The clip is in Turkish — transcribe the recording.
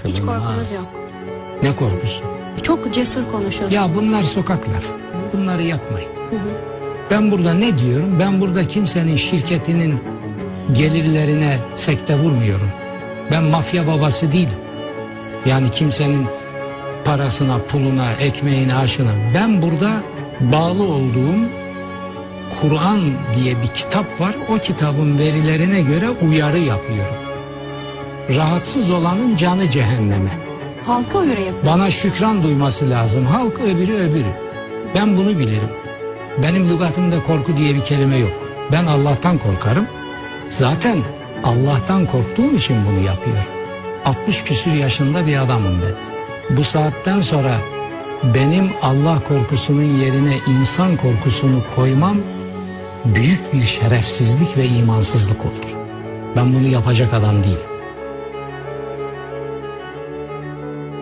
Hiç korkunuz yok. Ne korkusu? Çok cesur konuşuyorsunuz. Ya bunlar sokak lafı. Bunları yapmayın. Ben burada ne diyorum? Ben burada kimsenin şirketinin gelirlerine sekte vurmuyorum. Ben mafya babası değilim. Yani kimsenin parasına, puluna, ekmeğine, aşına. Ben burada bağlı olduğum Kur'an diye bir kitap var. O kitabın verilerine göre uyarı yapıyorum. Rahatsız olanın canı cehenneme. Halka göre yapıyorsunuz. Bana şükran duyması lazım. Halk öbürü. Ben bunu bilirim. Benim lügatımda korku diye bir kelime yok. Ben Allah'tan korkarım. Zaten Allah'tan korktuğum için bunu yapıyorum. 60 küsür yaşında bir adamım ben. Bu saatten sonra benim Allah korkusunun yerine insan korkusunu koymam büyük bir şerefsizlik ve imansızlık olur. Ben bunu yapacak adam değilim.